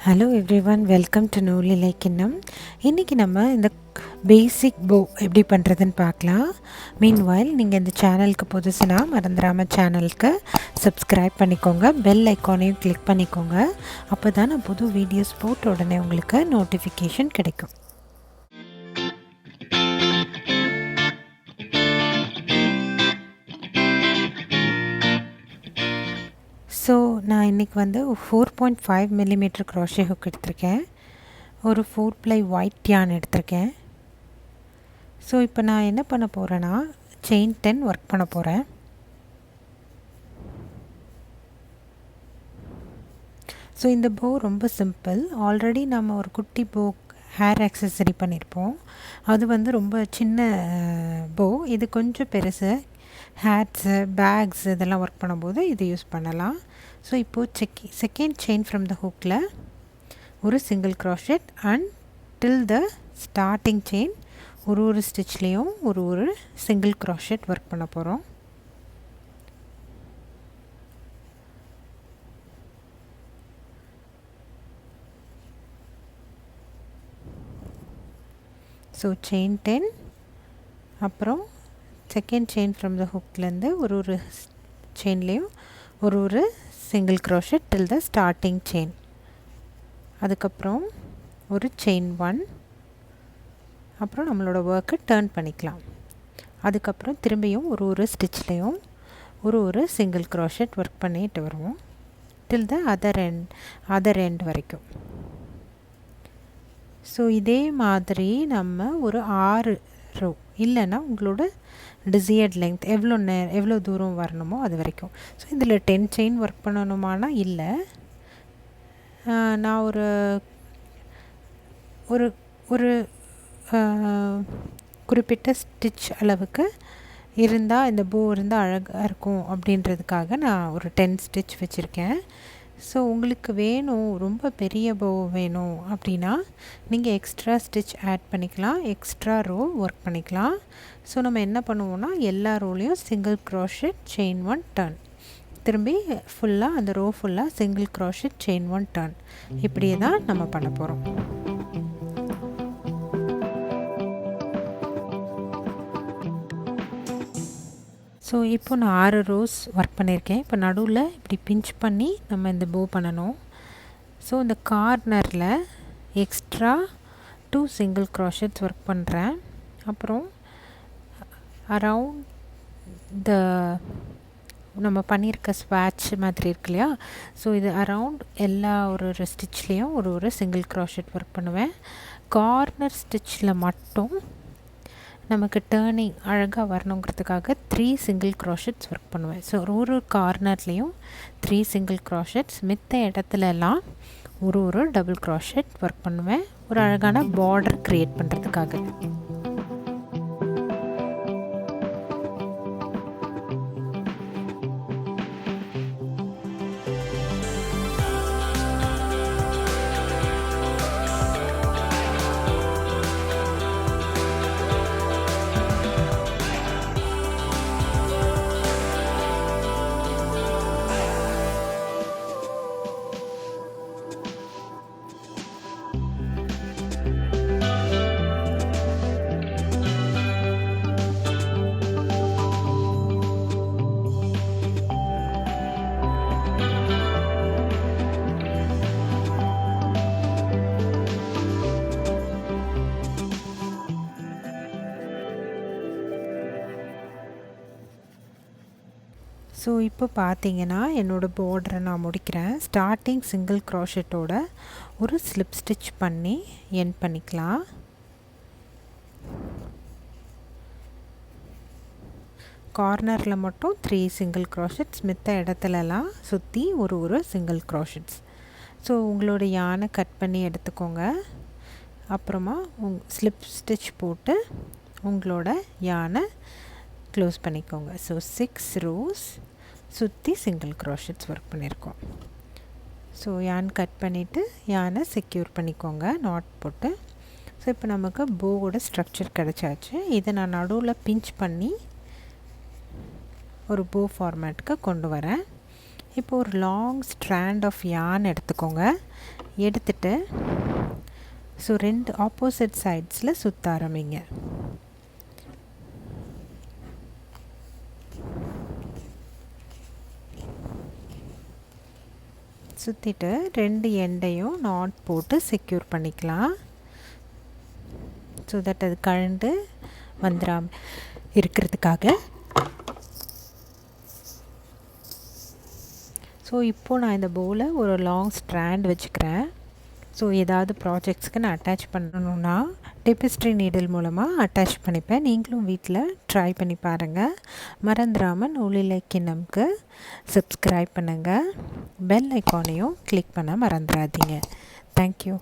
Hello everyone, welcome to நூலி லைக்கின்னம். இன்றைக்கி நம்ம இந்த பேசிக் போ எப்படி பண்ணுறதுன்னு பார்க்கலாம். மீன்வைல் நீங்கள் இந்த சேனலுக்கு புதுசுனா மறந்துடாமல் சேனலுக்கு சப்ஸ்கிரைப் பண்ணிக்கோங்க, பெல் ஐக்கானையும் கிளிக் பண்ணிக்கோங்க. அப்போ தான் நான் புது வீடியோஸ் போட்ட உடனே உங்களுக்கு நோட்டிஃபிகேஷன் கிடைக்கும். ஸோ நான் இன்றைக்கி வந்து 4.5 மில்லிமீட்டர் க்ரோஷே ஹுக் எடுத்திருக்கேன். ஒரு 4 ply ஒயிட் yarn எடுத்திருக்கேன். ஸோ இப்போ நான் என்ன பண்ண போகிறேன்னா செயின் 10 ஒர்க் பண்ண போகிறேன். ஸோ இந்த போ ரொம்ப சிம்பிள். ஆல்ரெடி நம்ம ஒரு குட்டி போ ஹேர் ஆக்சஸரி பண்ணியிருப்போம். அது வந்து ரொம்ப சின்ன போ. இது கொஞ்சம் பெருசு. ஹேட்ஸு, பேக்ஸ் இதெல்லாம் ஒர்க் பண்ணும்போது இது யூஸ் பண்ணலாம். ஸோ இப்போது செகண்ட் செயின் ஃப்ரம் த ஹூக்கில் ஒரு single crochet and till the starting chain ஒரு ஸ்டிச்லேயும் ஒரு சிங்கிள் க்ரோஷெட் ஒர்க் பண்ண போகிறோம். ஸோ செயின் 10, அப்புறம் செகண்ட் செயின் ஃப்ரம் த ஹுக்லேருந்து ஒரு செயின்லேயும் ஒரு single crochet till the starting chain. அதுக்கப்புறம் ஒரு செயின் 1, அப்புறம் நம்மளோட ஒர்க்கை டர்ன் பண்ணிக்கலாம். அதுக்கப்புறம் திரும்பியும் ஒரு ஸ்டிச்லேயும் ஒரு சிங்கிள் க்ரோஷெட் ஒர்க் பண்ணிட்டு வருவோம் டில் த அதர் எண்ட் வரைக்கும். ஸோ இதே மாதிரி நம்ம ஒரு 6 ரோ இல்லைன்னா உங்களோட டிசையர்ட் லெங்த் எவ்வளோ தூரம் வரணுமோ அது வரைக்கும். ஸோ இதில் 10 செயின் ஒர்க் பண்ணணுமானா இல்லை. நான் ஒரு குறிப்பிட்ட ஸ்டிச் அளவுக்கு இருந்தால் இந்த போ இருந்தால் அழகாக இருக்கும் அப்படின்றதுக்காக நான் ஒரு 10 ஸ்டிச் வச்சுருக்கேன். ஸோ உங்களுக்கு வேணும், ரொம்ப பெரிய போ வேணும் அப்படின்னா நீங்கள் எக்ஸ்ட்ரா ஸ்டிச் ஆட் பண்ணிக்கலாம், எக்ஸ்ட்ரா ரோ ஒர்க் பண்ணிக்கலாம். ஸோ நம்ம என்ன பண்ணுவோம்னா எல்லா ரோலையும் சிங்கிள் க்ரோஷெட் செயின் 1 டர்ன், திரும்பி ஃபுல்லாக அந்த ரோ ஃபுல்லாக சிங்கிள் க்ரோஷெட் செயின் 1 டர்ன், இப்படியே தான் நம்ம பண்ண போகிறோம். ஸோ இப்போ நான் 6 ரோஸ் ஒர்க் பண்ணியிருக்கேன். இப்போ நடுவில் இப்படி பிஞ்ச் பண்ணி நம்ம இந்த போ பண்ணணும். ஸோ இந்த கார்னரில் எக்ஸ்ட்ரா 2 சிங்கிள் க்ரோஷெட்ஸ் ஒர்க் பண்ணுறேன். அப்புறம் அரவுண்ட் த நம்ம பண்ணியிருக்க ஸ்வாட்ச் மாதிரி இருக்கு இல்லையா, ஸோ இது அரவுண்ட் எல்லா ஒரு ஸ்டிச்லேயும் ஒரு சிங்கிள் க்ரோஷெட் ஒர்க் பண்ணுவேன். கார்னர் ஸ்டிச்சில் மட்டும் நமக்கு டேர்னிங் அழகாக வரணுங்கிறதுக்காக 3 சிங்கிள் க்ரோஷெட்ஸ் ஒர்க் பண்ணுவேன். ஸோ ஒரு கார்னர்லேயும் 3 சிங்கிள் க்ரோஷெட்ஸ், மித்த இடத்துலலாம் ஒரு டபுள் க்ரோஷெட் ஒர்க் பண்ணுவேன், ஒரு அழகான பார்டர் க்ரியேட் பண்ணுறதுக்காக. ஸோ இப்போ பார்த்தீங்கன்னா என்னோடய பார்டரை நான் முடிக்கிறேன். ஸ்டார்டிங் சிங்கிள் க்ரோஷெட்டோட ஒரு ஸ்லிப் ஸ்டிச் பண்ணி எண்ட் பண்ணிக்கலாம். கார்னரில் மட்டும் 3 சிங்கிள் க்ரோஷெட்ஸ், மித்த இடத்துலலாம் சுற்றி ஒரு சிங்கிள் க்ரோஷெட்ஸ். ஸோ உங்களோட யானை கட் பண்ணி எடுத்துக்கோங்க. அப்புறமா ஸ்லிப் ஸ்டிச் போட்டு உங்களோட யானை க்ளோஸ் பண்ணிக்கோங்க. ஸோ 6 ரோஸ் சுற்றி சிங்கிள் க்ரோஷெட்ஸ் ஒர்க் பண்ணியிருக்கோம். ஸோ யான் கட் பண்ணிவிட்டு யானை செக்யூர் பண்ணிக்கோங்க நாட் போட்டு. ஸோ இப்போ நமக்கு போவோட ஸ்ட்ரக்சர் கிடச்சாச்சு. இதை நான் நடுவில் பிஞ்ச் பண்ணி ஒரு போ ஃபார்மேட்டுக்கு கொண்டு வரேன். இப்போ ஒரு லாங் ஸ்ட்ராண்ட் ஆஃப் yarn எடுத்துக்கோங்க. எடுத்துட்டு ஸோ 2 ஆப்போசிட் சைட்ஸில் சுற்ற ஆரம்பிங்க. சுற்றிட்டு 2 எண்டையும் நாட் போட்டு செக்யூர் பண்ணிக்கலாம். ஸோ தட் அது கழண்டு வந்துடாம இருக்கிறதுக்காக. ஸோ இப்போது நான் இந்த போவில் ஒரு லாங் ஸ்ட்ராண்ட் வச்சுக்கிறேன். ஸோ ஏதாவது ப்ராஜெக்ட்ஸ்க்கு நான் அட்டாச் பண்ணணுன்னா டெபிஸ்ட்ரி நீடில் மூலமாக அட்டாச் பண்ணிப்பேன். நீங்களும் வீட்டில் ட்ரை பண்ணி பாருங்கள். மறந்துடாமல் நூலிலை கிண்ணம்க்கு சப்ஸ்கிரைப் பண்ணுங்கள். பெல் ஐக்கானையும் கிளிக் பண்ண மறந்துடாதீங்க. தேங்க்யூ.